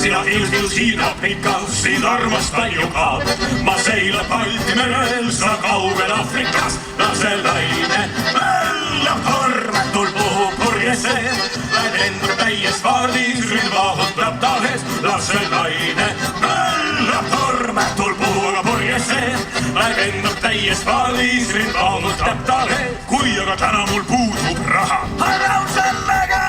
sina hilus hiilab neid ka, sind armastan ju ka. Ma seilan Balti merel, sa kaugel Afrikas, lase laine möllab tormetul puhub purjesse. Lendab täies faardis, rind vahutab tahes, lase laine möllab tormetul puhub purjesse. Lendab täies faardis, rind vahutab tahes. Kui aga täna mul puudub raha, harraun sellega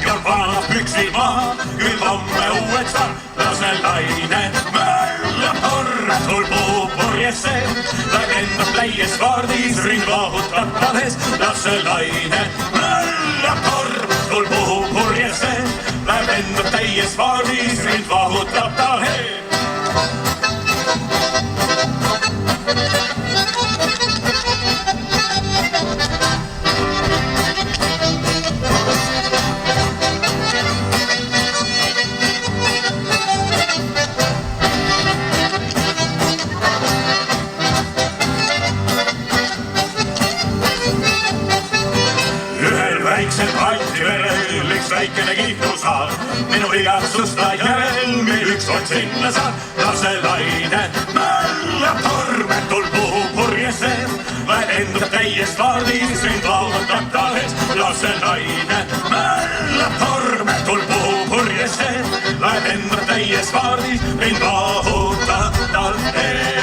ja panab püksi maha, küll homme uueks on, lase laine möllab tormetul puhub purjesse. Lendab täies faardis, rind vahutab tahes, lase laine möllab tormetul puhub purjesse. Lendab täies faardis, rind vahutab tahes. Väiksel Balti verel üks väikene Kihnu saar, minu igatsusta järel meil üks ots sinna saab. Lase laine möllab tormetul puhub purjesse, lendab täies faardis, rind vahutab tahes. Lase laine möllab tormetul puhub purjesse, lendab täies faardis, rind vahutab tahes.